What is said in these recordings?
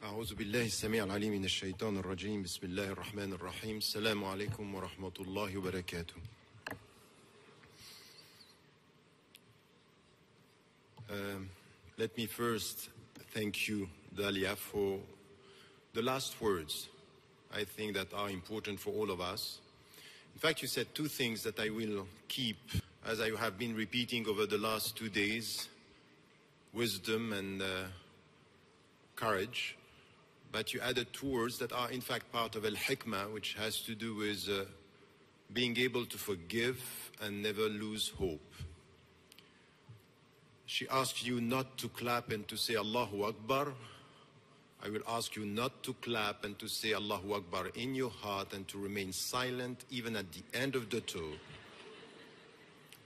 أعوذ بالله السميع العليم من الشيطان الرجيم بسم الله الرحمن الرحيم السلام عليكم ورحمة الله وبركاته. Let me first thank you, Dalia, for the last words. I think that are important for all of us. In fact, you said two things that I will keep, as I have been repeating over the last 2 days: wisdom and courage. But you added two words that are in fact part of al-hikmah, which has to do with being able to forgive and never lose hope. She asked you not to clap and to say Allahu Akbar. I will ask you not to clap and to say Allahu Akbar in your heart and to remain silent even at the end of the talk.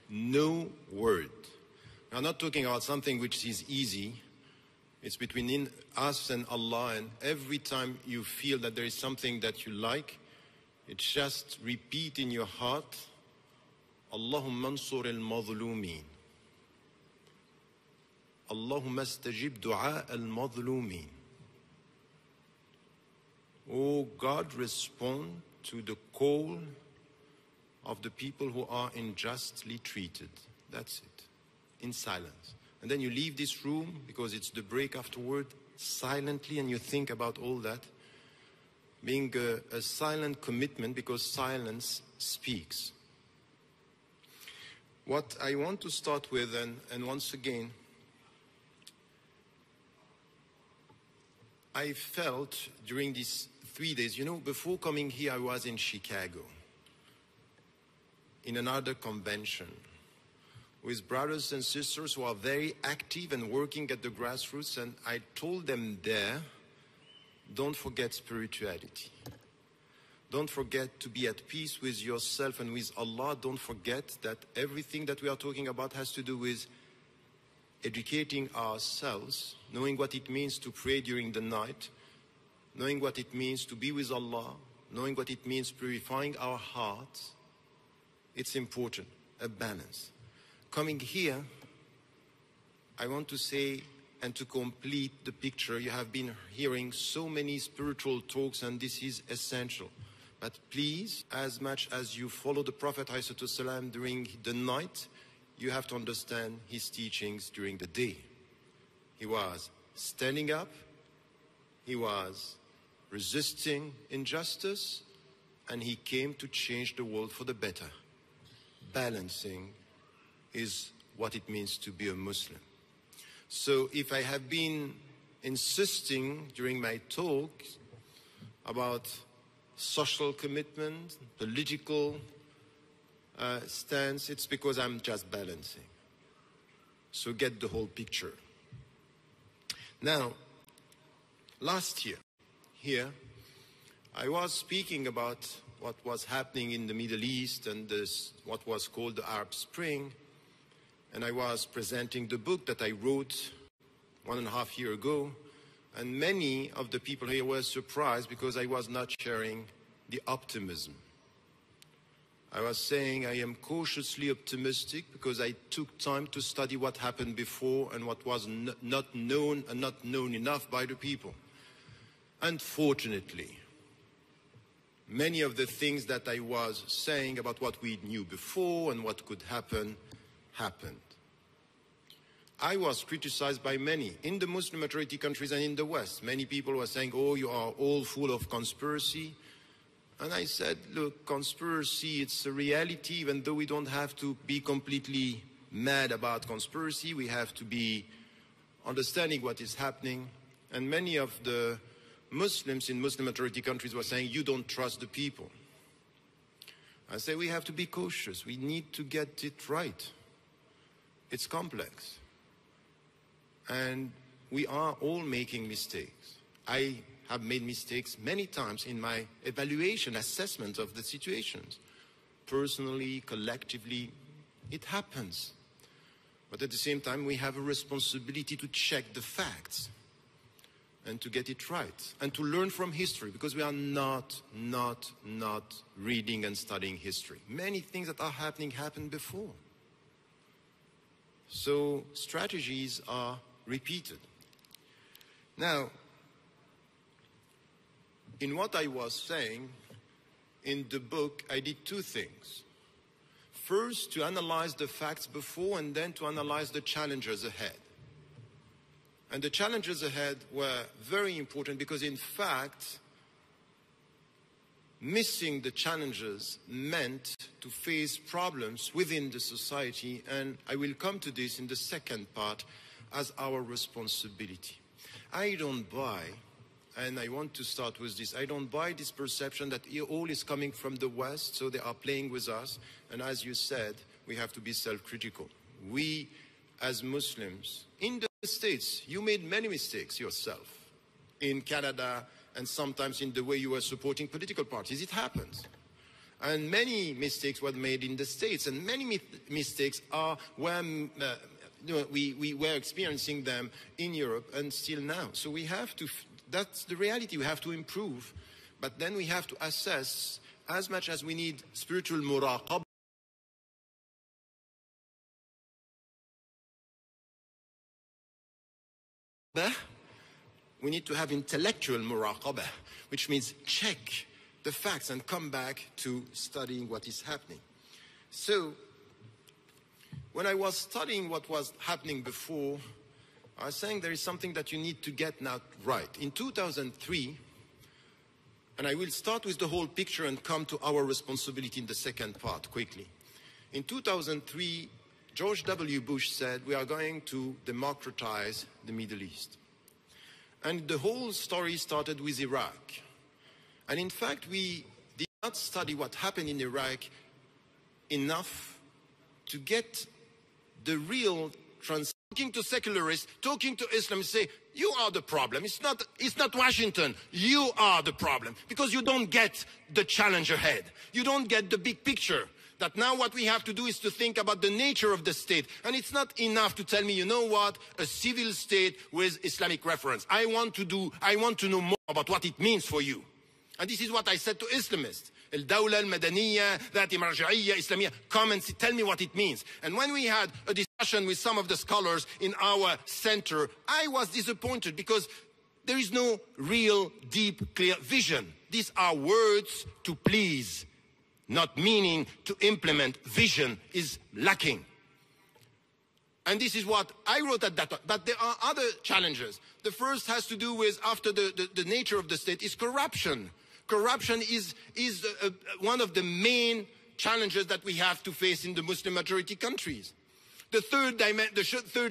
No word. We are not talking about something which is easy. It's between us and Allah, and every time you feel that there is something that you like, it's just repeat in your heart, Allahumma ansur al-madhlumin. Allahumma astajib du'a al-madhlumin. Oh God, respond to the call of the people who are unjustly treated. That's it, in silence. And then you leave this room, because it's the break afterward, silently, and you think about all that. Being a silent commitment, because silence speaks. What I want to start with, and once again, I felt during these 3 days, you know, before coming here, I was in Chicago, in another convention, with brothers and sisters who are very active and working at the grassroots, and I told them there, don't forget spirituality. Don't forget to be at peace with yourself and with Allah. Don't forget that everything that we are talking about has to do with educating ourselves, knowing what it means to pray during the night, knowing what it means to be with Allah, knowing what it means purifying our hearts. It's important, a balance. Coming here, I want to say, and to complete the picture, you have been hearing so many spiritual talks, and this is essential. But please, as much as you follow the Prophet ﷺ during the night, you have to understand his teachings during the day. He was standing up, he was resisting injustice, and he came to change the world for the better. Balancing is what it means to be a Muslim. So if I have been insisting during my talk about social commitment, political stance, it's because I'm just balancing. So get the whole picture. Now, last year, here, I was speaking about what was happening in the Middle East and what was called the Arab Spring. And I was presenting the book that I wrote 1.5 years ago. And many of the people here were surprised because I was not sharing the optimism. I was saying I am cautiously optimistic because I took time to study what happened before and what was not known and not known enough by the people. Unfortunately, many of the things that I was saying about what we knew before and what could happen, happened. I was criticized by many in the Muslim majority countries and in the West. Many people were saying, oh, you are all full of conspiracy. And I said, look, conspiracy, it's a reality, even though we don't have to be completely mad about conspiracy. We have to be understanding what is happening. And many of the Muslims in Muslim majority countries were saying, you don't trust the people. I say we have to be cautious. We need to get it right. It's complex. And we are all making mistakes. I have made mistakes many times in my evaluation, assessment of the situations. Personally, collectively, it happens. But at the same time, we have a responsibility to check the facts and to get it right and to learn from history, because we are not reading and studying history. Many things that are happening happened before. So strategies are repeated. Now, in what I was saying in the book, I did two things. First, to analyze the facts before, and then to analyze the challenges ahead. And the challenges ahead were very important because, in fact, missing the challenges meant to face problems within the society, and I will come to this in the second part, as our responsibility. I don't buy, and I want to start with this, I don't buy this perception that all is coming from the West, so they are playing with us, and as you said, we have to be self-critical. We, as Muslims, in the States, you made many mistakes yourself. In Canada, and sometimes in the way you were supporting political parties, it happens. And many mistakes were made in the States, and many mistakes we were experiencing them in Europe and still now. So we have to, that's the reality, we have to improve, but then we have to assess, as much as we need spiritual muraqabah, we need to have intellectual muraqabah, which means check the facts and come back to studying what is happening. So, when I was studying what was happening before, I was saying there is something that you need to get now right. In 2003, and I will start with the whole picture and come to our responsibility in the second part quickly. In 2003, George W. Bush said, we are going to democratize the Middle East. And the whole story started with Iraq. And in fact, we did not study what happened in Iraq enough to get the real talking to secularists, talking to Islam, say, you are the problem. It's not Washington. You are the problem. Because you don't get the challenge ahead. You don't get the big picture. That now what we have to do is to think about the nature of the state. And it's not enough to tell me, you know what, a civil state with Islamic reference. I want to know more about what it means for you. And this is what I said to Islamists. الدولة المدنية ذات مرجعية إسلامية. Come and tell me what it means. And when we had a discussion with some of the scholars in our center, I was disappointed because there is no real, deep, clear vision. These are words to please, not meaning to implement. Vision is lacking. And this is what I wrote at that time. But there are other challenges. The first has to do with, after the nature of the state, is corruption. Corruption is one of the main challenges that we have to face in the Muslim majority countries. The third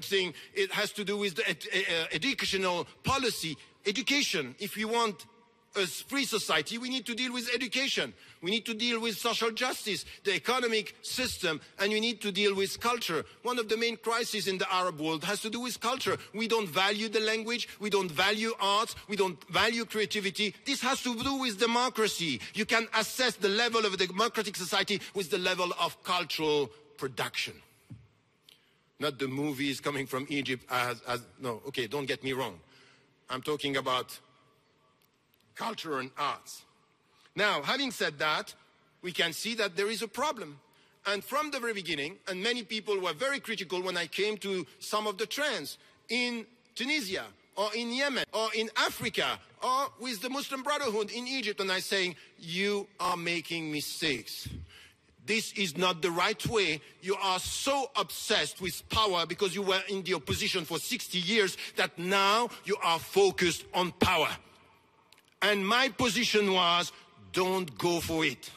thing, it has to do with the educational policy. Education, if we want a free society, we need to deal with education. We need to deal with social justice, the economic system, and we need to deal with culture. One of the main crises in the Arab world has to do with culture. We don't value the language, we don't value arts, we don't value creativity. This has to do with democracy. You can assess the level of a democratic society with the level of cultural production. Not the movies coming from Egypt no, okay, don't get me wrong. I'm talking about culture and arts. Now, having said that, we can see that there is a problem. And from the very beginning, and many people were very critical when I came to some of the trends in Tunisia, or in Yemen, or in Africa, or with the Muslim Brotherhood in Egypt, and I'm saying, you are making mistakes. This is not the right way. You are so obsessed with power because you were in the opposition for 60 years that now you are focused on power. And my position was, don't go for it.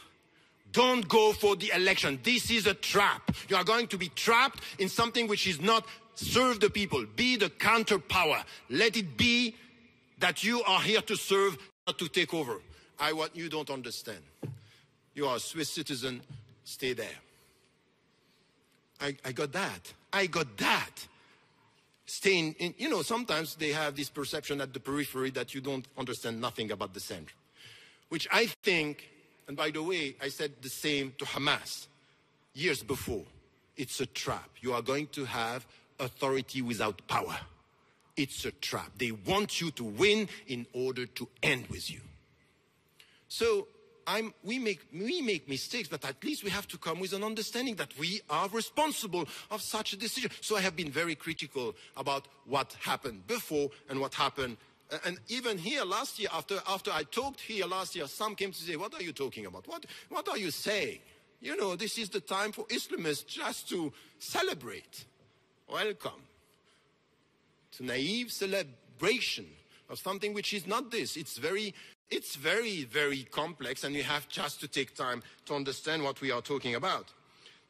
Don't go for the election. This is a trap. You are going to be trapped in something which is not serve the people. Be the counter power. Let it be that you are here to serve, not to take over. You don't understand. You are a Swiss citizen. Stay there. I got that. I got that. Staying in, you know, sometimes they have this perception at the periphery that you don't understand nothing about the center. Which I think, and by the way, I said the same to Hamas years before. It's a trap. You are going to have authority without power. It's a trap. They want you to win in order to end with you. So we make mistakes, but at least we have to come with an understanding that we are responsible of such a decision. So I have been very critical about what happened before and what happened And even here last year, after I talked here last year, some came to say, what are you talking about? What are you saying? You know, this is the time for Islamists just to celebrate. Welcome to naive celebration of something which is not this. It's very, very complex, and you have just to take time to understand what we are talking about.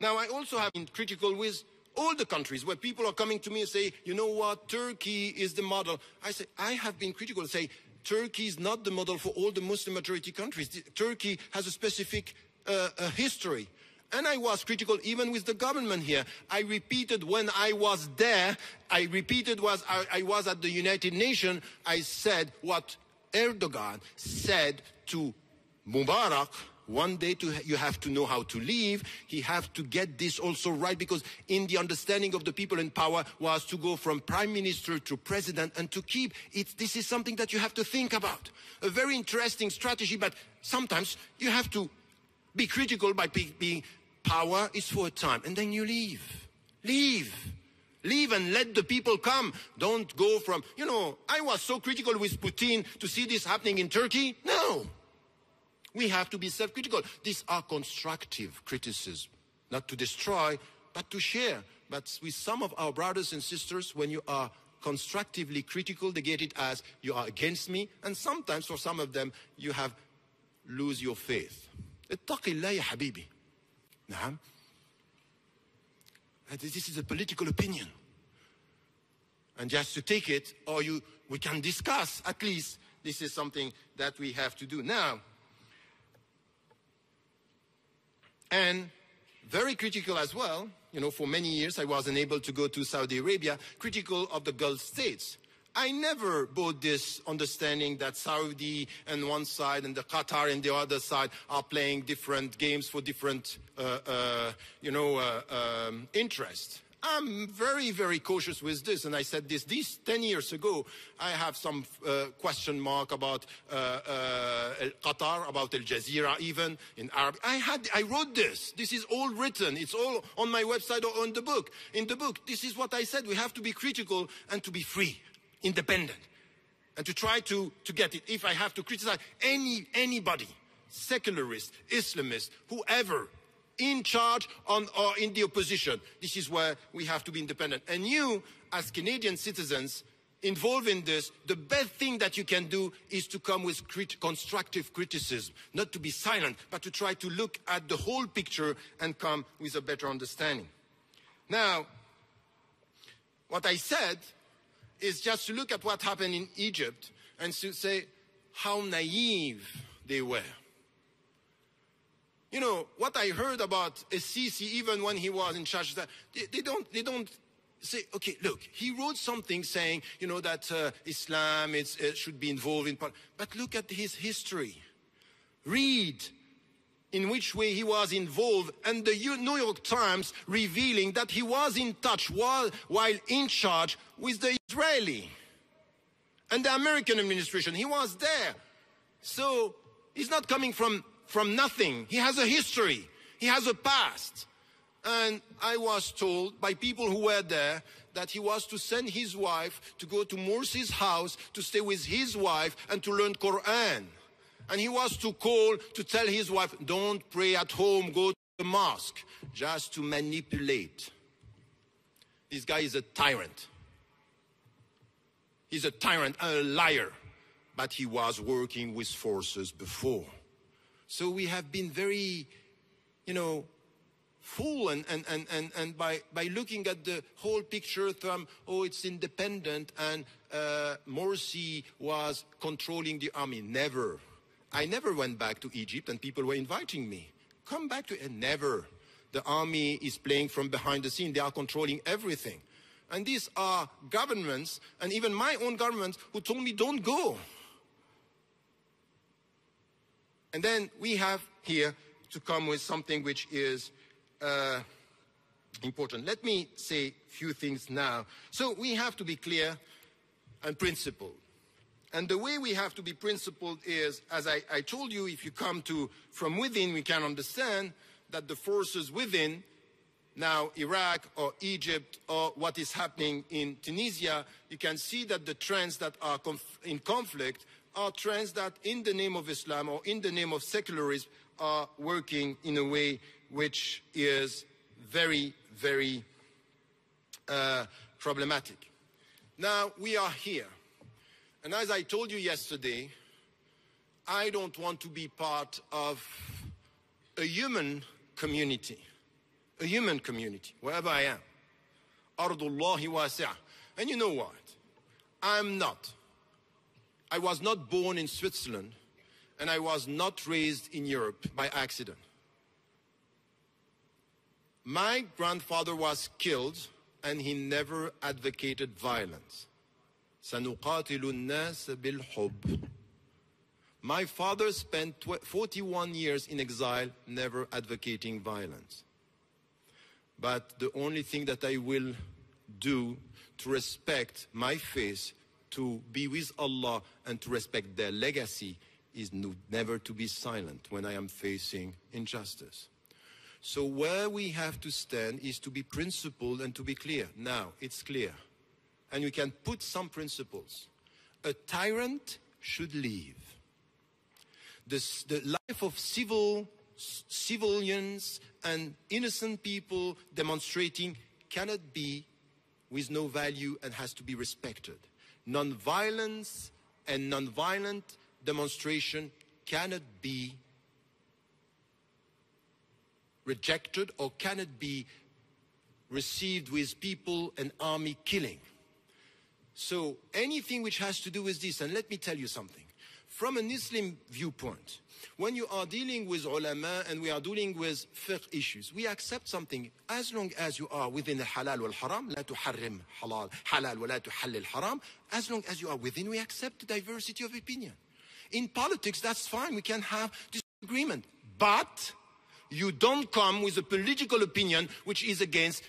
Now, I also have been critical with all the countries where people are coming to me and say, you know what, Turkey is the model. I say, I have been critical and say, Turkey is not the model for all the Muslim majority countries. Turkey has a specific history. And I was critical even with the government here. I repeated when I was there, I was at the United Nations, I said what Erdogan said to Mubarak. One day you have to know how to leave. He have to get this also right, because in the understanding of the people in power was to go from prime minister to president and to keep it. This is something that you have to think about. A very interesting strategy, but sometimes you have to be critical by being power is for a time, and then you leave. Leave and let the people come. Don't go from, you know, I was so critical with Putin to see this happening in Turkey. No. We have to be self-critical. These are constructive criticism, not to destroy, but to share. But with some of our brothers and sisters, when you are constructively critical, they get it as you are against me. And sometimes for some of them, you have lose your faith. اتق الله يا حبيبي. نعم. This is a political opinion. And just to take it, or we can discuss, at least this is something that we have to do now. And very critical as well, you know, for many years I wasn't able to go to Saudi Arabia, critical of the Gulf states. I never bought this understanding that Saudi on one side and the Qatar on the other side are playing different games for different, interests. I'm very, very cautious with this, and I said this 10 years ago. I have some question mark about Qatar, about Al Jazeera, even in Arabic. I wrote this. This is all written. It's all on my website or on the book. In the book, this is what I said. We have to be critical and to be free, independent, and to try to get it. If I have to criticize anybody, secularist, Islamist, whoever, in charge or in the opposition, this is where we have to be independent. And you, as Canadian citizens involved in this, the best thing that you can do is to come with constructive criticism, not to be silent, but to try to look at the whole picture and come with a better understanding. Now, what I said is just to look at what happened in Egypt and to say how naive they were. You know, what I heard about Sisi, even when he was in charge, that they don't say, okay, look, he wrote something saying, you know, that Islam should be involved in, but look at his history. Read in which way he was involved, and the New York Times revealing that he was in touch while in charge with the Israeli and the American administration. He was there. So he's not coming from nothing. He has a history. He has a past. And I was told by people who were there that he was to send his wife to go to Morsi's house to stay with his wife and to learn Quran. And he was to call to tell his wife, don't pray at home, go to the mosque, just to manipulate. This guy is a tyrant. He's a tyrant, a liar. But he was working with forces before. So we have been very, you know, fool and by looking at the whole picture from, oh, it's independent and Morsi was controlling the army. Never. I never went back to Egypt and people were inviting me. Come back to it. Never. The army is playing from behind the scene. They are controlling everything. And these are governments, and even my own government, who told me don't go. And then we have here to come with something which is important. Let me say a few things now. So we have to be clear and principled. And the way we have to be principled is, as I told you, if you come from within, we can understand that the forces within now Iraq or Egypt or what is happening in Tunisia, you can see that the trends that are in conflict are trends that in the name of Islam or in the name of secularism are working in a way which is very, very problematic. Now, we are here. And as I told you yesterday, I don't want to be part of a human community, wherever I am. Ardullahi wasi'ah. And you know what? I'm not. I was not born in Switzerland, and I was not raised in Europe by accident. My grandfather was killed, and he never advocated violence. سَنُقَاتِلُ النَّاسَ بِالْحُبِّ. My father spent 41 years in exile, never advocating violence. But the only thing that I will do to respect my faith, to be with Allah and to respect their legacy is never to be silent when I am facing injustice. So where we have to stand is to be principled and to be clear. Now, it's clear. And we can put some principles. A tyrant should leave. The life of civilians and innocent people demonstrating cannot be with no value and has to be respected. Non-violence and non-violent demonstration cannot be rejected or cannot be received with people and army killing. So anything which has to do with this, and let me tell you something. From an Muslim viewpoint, when you are dealing with ulama and we are dealing with fiqh issues, we accept something as long as you are within the halal wal haram, la tuharrim halal wa la tuhallil haram. As long as you are within, we accept the diversity of opinion. In politics, that's fine. We can have disagreement. But you don't come with a political opinion which is against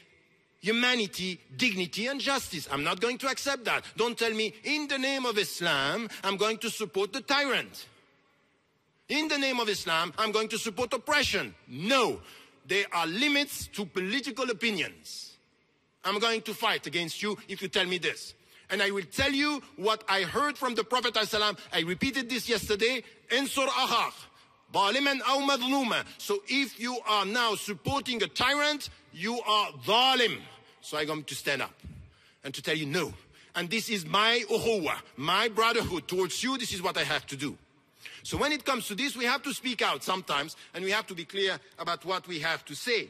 humanity, dignity, and justice. I'm not going to accept that. Don't tell me, in the name of Islam, I'm going to support the tyrant. In the name of Islam, I'm going to support oppression. No, there are limits to political opinions. I'm going to fight against you if you tell me this. And I will tell you what I heard from the Prophet ﷺ. I repeated this yesterday. Insur akhak, zaliman aw madluma. So if you are now supporting a tyrant, you are zalim. So I'm going to stand up and to tell you no. And this is my ukhuwa, my brotherhood towards you. This is what I have to do. So when it comes to this, we have to speak out sometimes, and we have to be clear about what we have to say.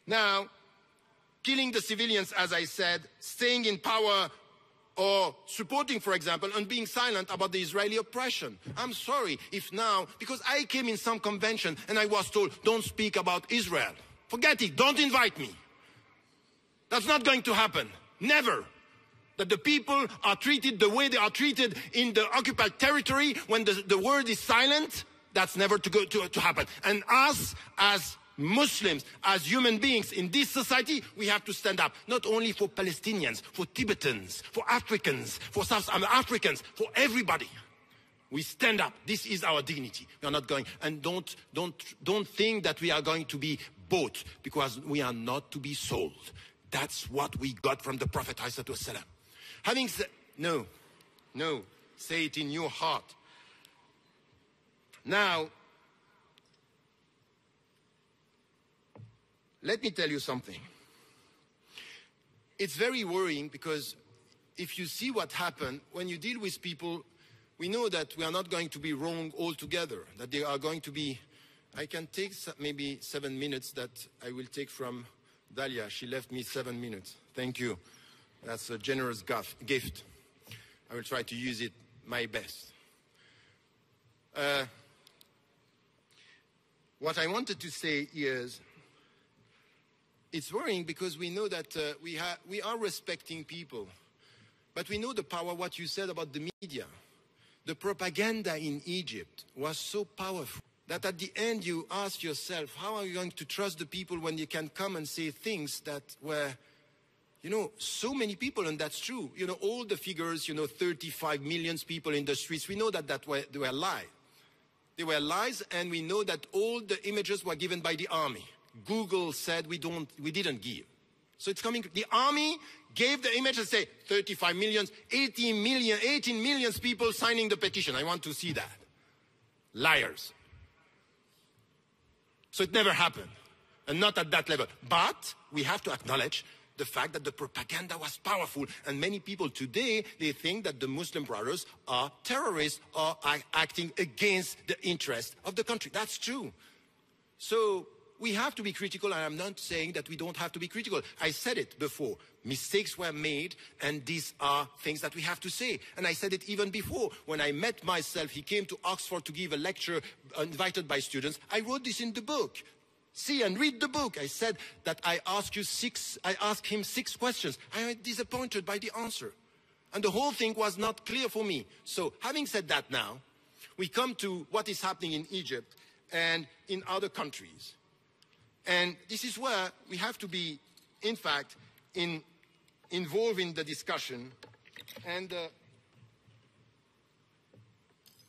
Now, killing the civilians, as I said, staying in power, or supporting, for example, and being silent about the Israeli oppression. I'm sorry if now, because I came in some convention and I was told, don't speak about Israel. Forget it, don't invite me. That's not going to happen, never. That the people are treated the way they are treated in the occupied territory when the word is silent, that's never to happen. And us, as Muslims, as human beings in this society, we have to stand up, not only for Palestinians, for Tibetans, for Africans, for South Africans, for everybody. We stand up. This is our dignity. We are not going, and don't think that we are going to be bought, because we are not to be sold. That's what we got from the Prophet ﷺ. Having said, no, say it in your heart. Now, let me tell you something. It's very worrying, because if you see what happened, when you deal with people, we know that we are not going to be wrong altogether, that they are going to be, I can take maybe 7 minutes that I will take from Dalia. She left me 7 minutes. Thank you. That's a generous gift. I will try to use it my best. What I wanted to say is, it's worrying because we know that we are respecting people, but we know the power, what you said about the media. The propaganda in Egypt was so powerful that at the end you ask yourself, how are you going to trust the people when you can come and say things that were, so many people, and that's true. All the figures, 35 million people in the streets, we know that they were lies. They were lies, and we know that all the images were given by the army. Google said we didn't give. So it's coming, the army gave the image and say 35 million, 18 million people signing the petition. I want to see that. Liars. So it never happened, and not at that level. But we have to acknowledge the fact that the propaganda was powerful, and many people today, they think that the Muslim Brothers are terrorists or are acting against the interest of the country. That's true. So we have to be critical, and I'm not saying that we don't have to be critical. I said it before. Mistakes were made, and these are things that we have to say. And I said it even before. When I met myself, he came to Oxford to give a lecture invited by students. I wrote this in the book. See and read the book. I said that I asked him 6 questions. I was disappointed by the answer. And the whole thing was not clear for me. So having said that now, we come to what is happening in Egypt and in other countries. And this is where we have to be, in fact, involved in the discussion. And a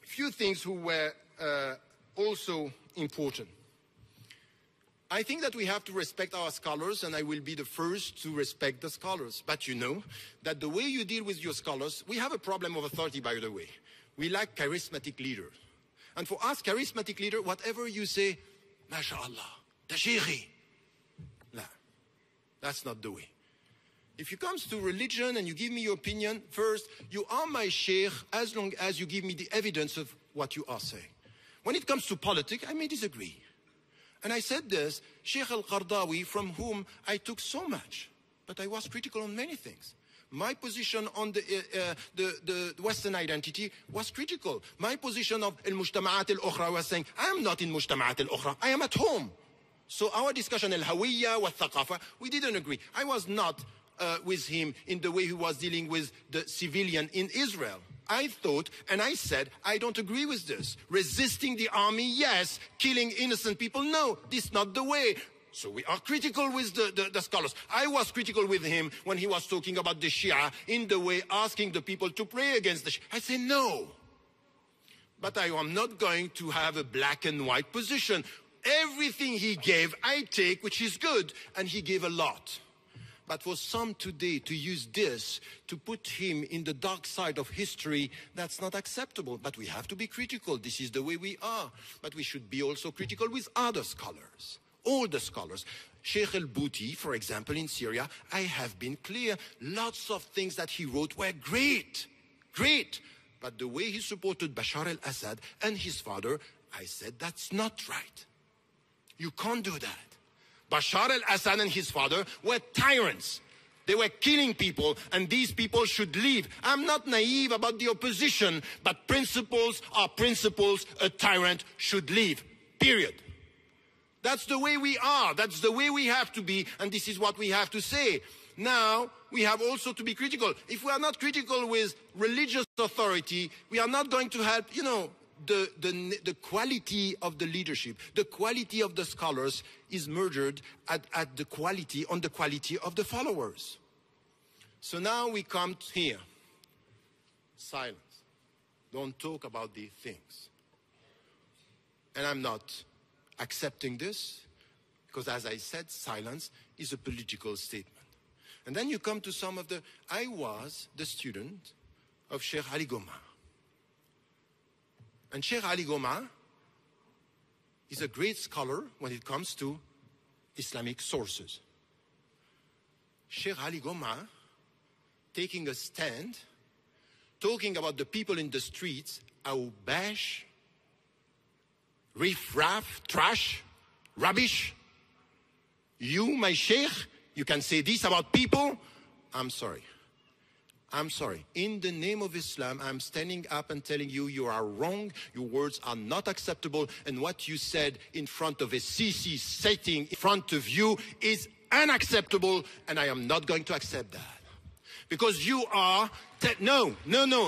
few things who were also important. I think that we have to respect our scholars, and I will be the first to respect the scholars. But you know that the way you deal with your scholars, we have a problem of authority, by the way. We lack charismatic leaders. And for us, charismatic leader, whatever you say, MashaAllah, tashiri. No, that's not the way. If it comes to religion and you give me your opinion, first, you are my sheikh as long as you give me the evidence of what you are saying. When it comes to politics, I may disagree. And I said this, Sheikh al-Qardawi, from whom I took so much, but I was critical on many things. My position on the Western identity was critical. My position of al-Mujtama'at al-Ukhra was saying, I am not in Mujtama'at al-Ukhra, I am at home. So our discussion, al-Hawiyya wa thaqafa, we didn't agree. I was not with him in the way he was dealing with the civilian in Israel. I thought, and I said, I don't agree with this. Resisting the army, yes. Killing innocent people, no. This is not the way. So we are critical with the scholars. I was critical with him when he was talking about the Shia in the way asking the people to pray against the Shia. I say no. But I am not going to have a black and white position. Everything he gave, I take, which is good. And he gave a lot. But for some today to use this to put him in the dark side of history, that's not acceptable. But we have to be critical. This is the way we are. But we should be also critical with other scholars, all the scholars. Sheikh al-Bouti, for example, in Syria, I have been clear. Lots of things that he wrote were great, great. But the way he supported Bashar al-Assad and his father, I said, that's not right. You can't do that. Bashar al-Assad and his father were tyrants. They were killing people, and these people should leave. I'm not naive about the opposition, but principles are principles. A tyrant should leave, period. That's the way we are. That's the way we have to be, and this is what we have to say. Now, we have also to be critical. If we are not critical with religious authority, we are not going to help, you know, the quality of the leadership, the quality of the scholars is measured on the quality of the followers. So now we come here. Silence. Don't talk about these things. And I'm not accepting this because, as I said, silence is a political statement. And then you come to some of the... I was the student of Sheikh Ali Goma. And Sheikh Ali Goma is a great scholar when it comes to Islamic sources. Sheikh Ali Goma taking a stand, talking about the people in the streets, awbash, riff-raff, trash, rubbish. You, my sheikh, you can say this about people? I'm sorry. I'm sorry. In the name of Islam, I'm standing up and telling you, you are wrong. Your words are not acceptable. And what you said in front of a Sisi sitting in front of you is unacceptable. And I am not going to accept that. Because you are... No.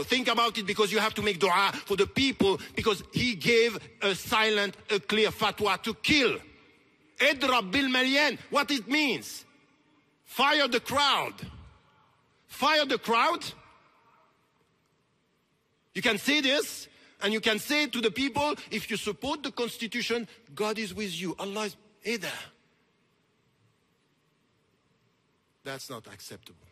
Think about it, because you have to make dua for the people. Because he gave a silent, a clear fatwa to kill. Idrab bil malyan. What it means? Fire the crowd. Fire the crowd. You can say this, and you can say to the people, if you support the constitution, God is with you. Allah is there. That's not acceptable.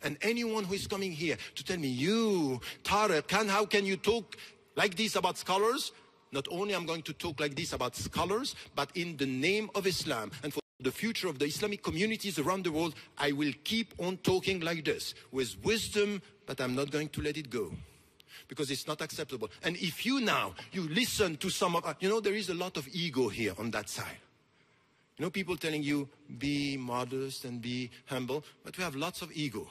And anyone who is coming here to tell me, you, Tariq, how can you talk like this about scholars? Not only I'm going to talk like this about scholars, but in the name of Islam and for the future of the Islamic communities around the world, I will keep on talking like this with wisdom, but I'm not going to let it go because it's not acceptable. And if you listen to some of, there is a lot of ego here on that side. People telling you, be modest and be humble, but we have lots of ego.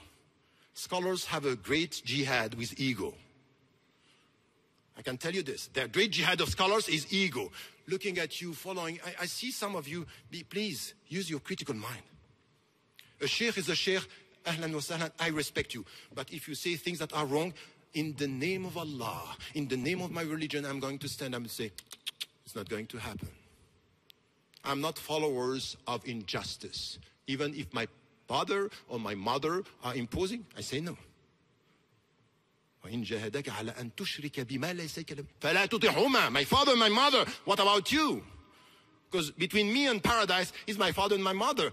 Scholars have a great jihad with ego. I can tell you this. The great jihad of scholars is ego. Looking at you, following. I see some of you, please, use your critical mind. A sheikh is a sheikh. Ahlan wa sahlan, I respect you. But if you say things that are wrong, in the name of Allah, in the name of my religion, I'm going to stand up and say, it's not going to happen. I'm not followers of injustice. Even if my father or my mother are imposing, I say no. My father and my mother, what about you? Because between me and paradise is my father and my mother.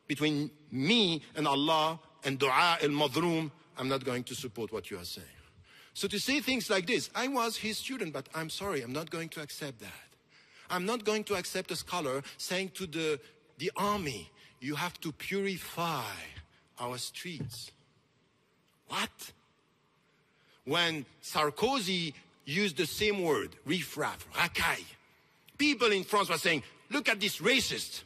Between me and Allah and dua al-madhroom, I'm not going to support what you are saying. So to say things like this, I was his student, but I'm sorry, I'm not going to accept that. I'm not going to accept a scholar saying to the army, you have to purify our streets. What? When Sarkozy used the same word, riffraff, racaille, people in France were saying, look at this racist.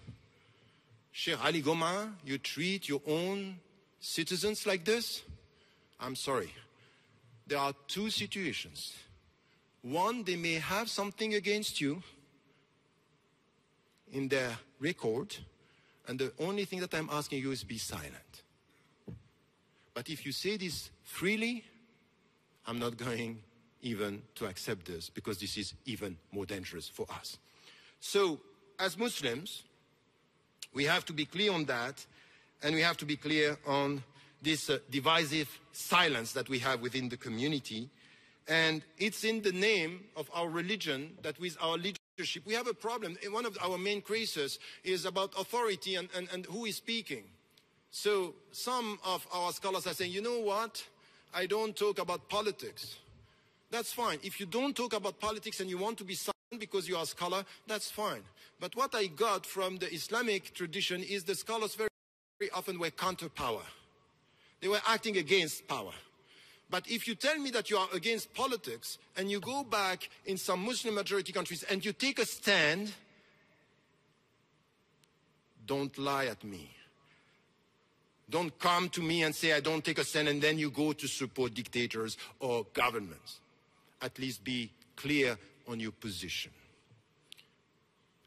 Sheikh Ali Goma, you treat your own citizens like this? I'm sorry. There are two situations. One, they may have something against you in their record, and the only thing that I'm asking you is be silent. But if you say this freely, I'm not going even to accept this, because this is even more dangerous for us. So, as Muslims, we have to be clear on that, and we have to be clear on this divisive silence that we have within the community. And it's in the name of our religion that with our leadership, we have a problem. One of our main crises is about authority and who is speaking. So some of our scholars are saying, you know what? I don't talk about politics. That's fine. If you don't talk about politics and you want to be silent because you are a scholar, that's fine. But what I got from the Islamic tradition is the scholars very, very often were counter power. They were acting against power. But if you tell me that you are against politics and you go back in some Muslim majority countries and you take a stand, don't lie at me. Don't come to me and say I don't take a stand and then you go to support dictators or governments. At least be clear on your position.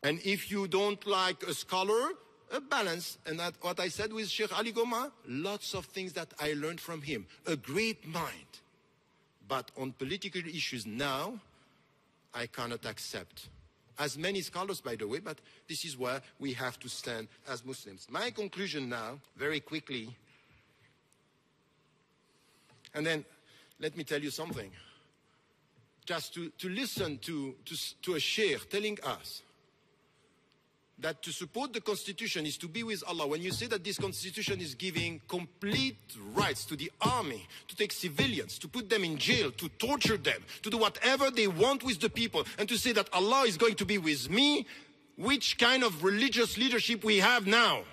And if you don't like a scholar, a balance. And that what I said with Sheikh Ali Goma, lots of things that I learned from him. A great mind. But on political issues now, I cannot accept. As many scholars, by the way, but this is where we have to stand as Muslims. My conclusion now, very quickly, and then let me tell you something. Just to listen to a sheikh telling us that to support the constitution is to be with Allah. When you say that this constitution is giving complete rights to the army, to take civilians, to put them in jail, to torture them, to do whatever they want with the people, and to say that Allah is going to be with me, which kind of religious leadership we have now?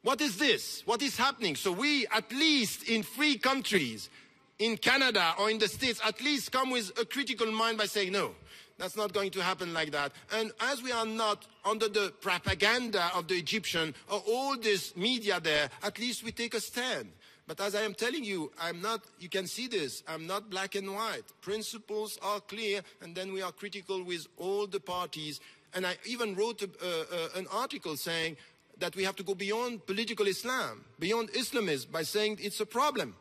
What is this? What is happening? So we, at least in free countries, in Canada or in the States, at least come with a critical mind by saying, no, that's not going to happen like that. And as we are not under the propaganda of the Egyptian or all this media there, at least we take a stand. But as I am telling you, I'm not, you can see this, I'm not black and white. Principles are clear, and then we are critical with all the parties. And I even wrote an article saying that we have to go beyond political Islam, beyond Islamism, by saying it's a problem,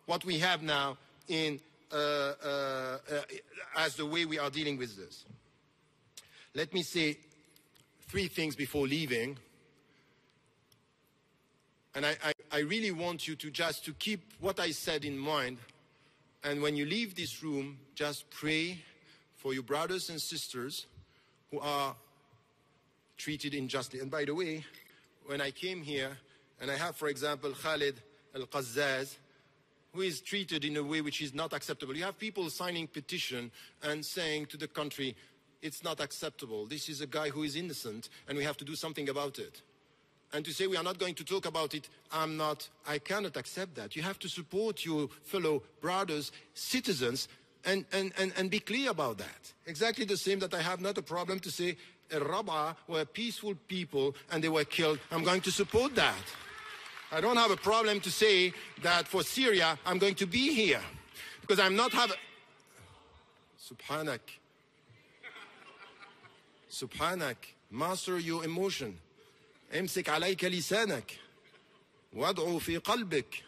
what we have now in as the way we are dealing with this. Let me say 3 things before leaving. And I really want you to just to keep what I said in mind. And when you leave this room, just pray for your brothers and sisters who are treated unjustly. And by the way, when I came here, and I have, for example, Khalid al-Qazzaz, who is treated in a way which is not acceptable. You have people signing petition and saying to the country, it's not acceptable. This is a guy who is innocent, and we have to do something about it. And to say we are not going to talk about it, I cannot accept that. You have to support your fellow brothers, citizens, and be clear about that. Exactly the same that I have not a problem to say Rabaa were peaceful people and they were killed. I'm going to support that. I don't have a problem to say that for Syria, I'm going to be here. Because I'm not have... Subhanak. Subhanak. Master your emotion. امسك عليك لسانك وادعو في قلبك.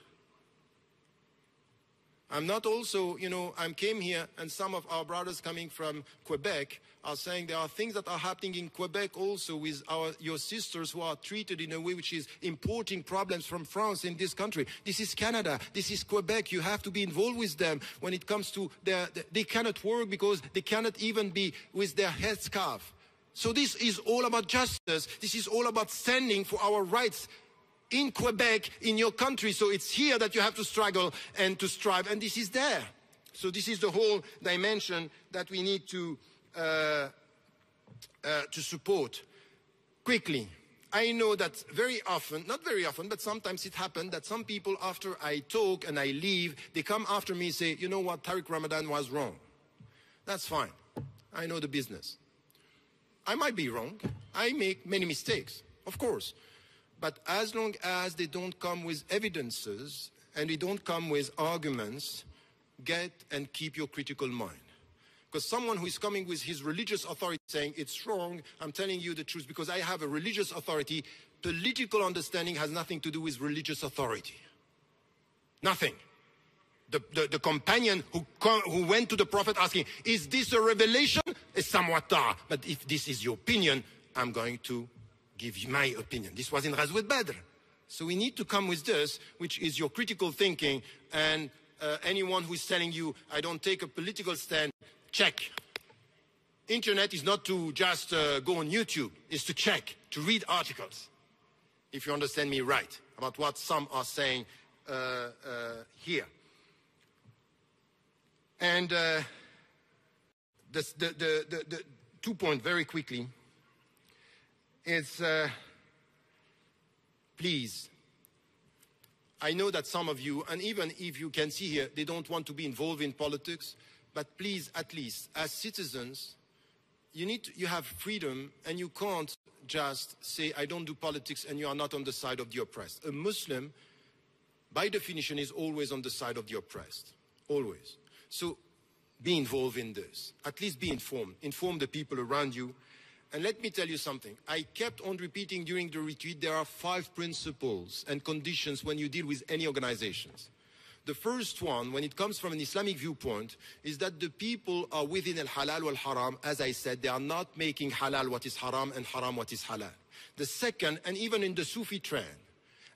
I'm not also, I came here and some of our brothers coming from Quebec are saying there are things that are happening in Quebec also with your sisters who are treated in a way which is importing problems from France in this country. This is Canada. This is Quebec. You have to be involved with them when it comes to they cannot work because they cannot even be with their headscarf. So this is all about justice. This is all about standing for our rights in Quebec, in your country. So it's here that you have to struggle and to strive, and this is there. So this is the whole dimension that we need to support. Quickly, I know that very often, not very often, but sometimes it happens that some people, after I talk and I leave, they come after me and say, you know what, Tariq Ramadan was wrong. That's fine. I know the business. I might be wrong. I make many mistakes, of course. But as long as they don't come with evidences and they don't come with arguments, get and keep your critical mind. Because someone who is coming with his religious authority saying it's wrong, I'm telling you the truth because I have a religious authority. Political understanding has nothing to do with religious authority. Nothing. The companion who went to the Prophet asking, is this a revelation? Is somewhat but if this is your opinion, I'm going to give you my opinion. This was in Ghazwat Badr. So we need to come with this, which is your critical thinking. And anyone who is telling you, I don't take a political stand, check. Internet is not to just go on YouTube. It's to check, to read articles. If you understand me right, about what some are saying here. And the 2 points very quickly. It's, please, I know that some of you, and even if you can see here, they don't want to be involved in politics, but please, at least, as citizens, you have freedom, and you can't just say, I don't do politics, and you are not on the side of the oppressed. A Muslim, by definition, is always on the side of the oppressed. Always. So, be involved in this. At least be informed. Inform the people around you. And let me tell you something. I kept on repeating during the retreat, there are 5 principles and conditions when you deal with any organizations. The first one, when it comes from an Islamic viewpoint, is that the people are within al-halal wal-haram. As I said, they are not making halal what is haram and haram what is halal. The second, and even in the Sufi trend,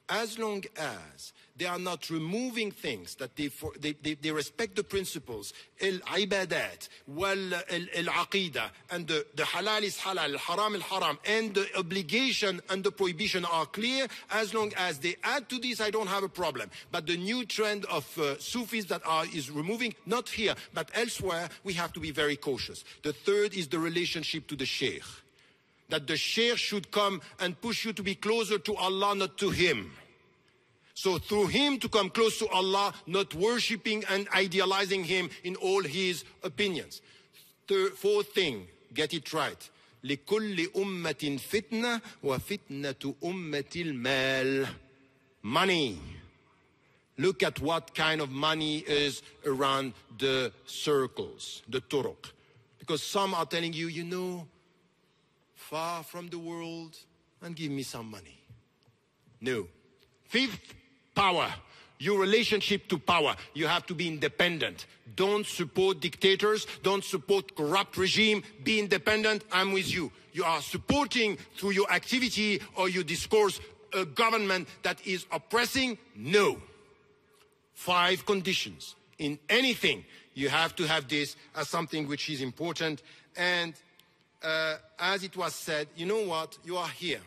as long as they are not removing things that they respect the principles, al-ibadat, wal-aqidah, and the halal is halal, al-haram al-haram, and the obligation and the prohibition are clear, as long as they add to this, I don't have a problem. But the new trend of Sufis that is removing, not here, but elsewhere, we have to be very cautious. The third is the relationship to the sheikh. That the sheikh should come and push you to be closer to Allah, not to him. So through him to come close to Allah, not worshipping and idealizing him in all his opinions. Fourth thing, get it right. لِكُلِّ أُمَّةٍ فِتْنَةٍ وَفِتْنَةُ أُمَّةِ الْمَالِ. Money. Look at what kind of money is around the circles, the turuq. Because some are telling you, you know, far from the world and give me some money. No. Fifth, power. Your relationship to power. You have to be independent. Don't support dictators. Don't support corrupt regime. Be independent. I'm with you. You are supporting through your activity or your discourse a government that is oppressing? No. 5 conditions. In anything, you have to have this as something which is important. And as it was said, you know what? You are here.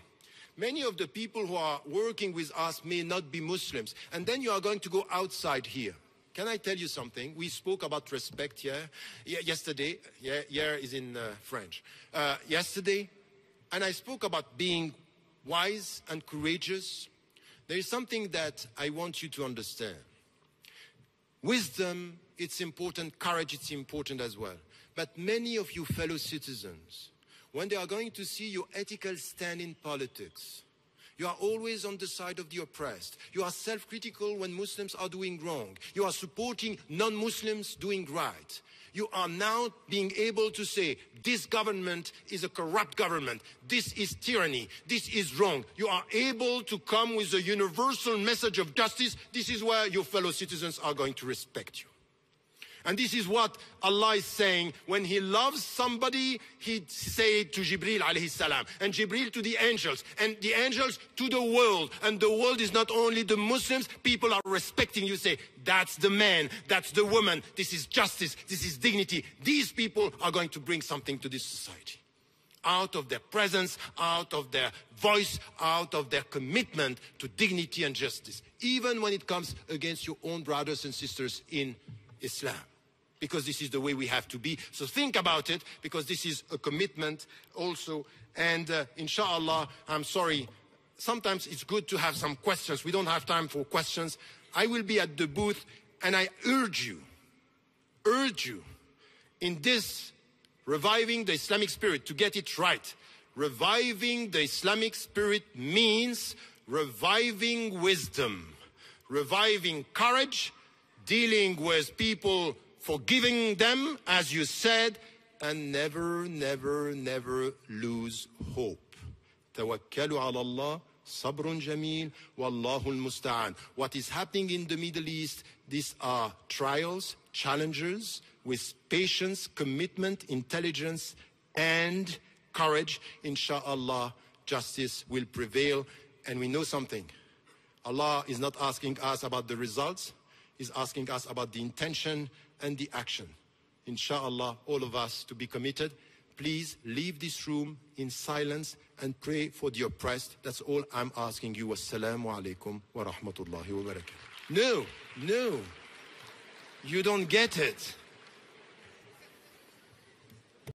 Many of the people who are working with us may not be Muslims. And then you are going to go outside here. Can I tell you something? We spoke about respect yesterday. Here is in French. Yesterday, and I spoke about being wise and courageous. There is something that I want you to understand. Wisdom, it's important. Courage, it's important as well. But many of you fellow citizens, when they are going to see your ethical stand in politics, you are always on the side of the oppressed. You are self-critical when Muslims are doing wrong. You are supporting non-Muslims doing right. You are now being able to say, this government is a corrupt government. This is tyranny. This is wrong. You are able to come with a universal message of justice. This is where your fellow citizens are going to respect you. And this is what Allah is saying. When He loves somebody, He said to Jibril alayhi salam, and Jibril to the angels, and the angels to the world. And the world is not only the Muslims. People are respecting you. Say, that's the man, that's the woman. This is justice, this is dignity. These people are going to bring something to this society. Out of their presence, out of their voice, out of their commitment to dignity and justice. Even when it comes against your own brothers and sisters in Islam. Because this is the way we have to be. So think about it, because this is a commitment also. And inshallah, I'm sorry, sometimes it's good to have some questions. We don't have time for questions. I will be at the booth, and I urge you, in this reviving the Islamic spirit, to get it right. Reviving the Islamic spirit means reviving wisdom, reviving courage, dealing with people, forgiving them, as you said, and never, never, never lose hope. Tawakkalu ala Allah, sabrun jameel, wallahu al-musta'an. What is happening in the Middle East, these are trials, challenges, with patience, commitment, intelligence, and courage. Inshallah, justice will prevail. And we know something. Allah is not asking us about the results. He's asking us about the intention and the action. Inshallah, all of us to be committed. Please leave this room in silence and pray for the oppressed. That's all I'm asking you. Wassalamu alaikum wa rahmatullahi wa barakatuh. No, you don't get it.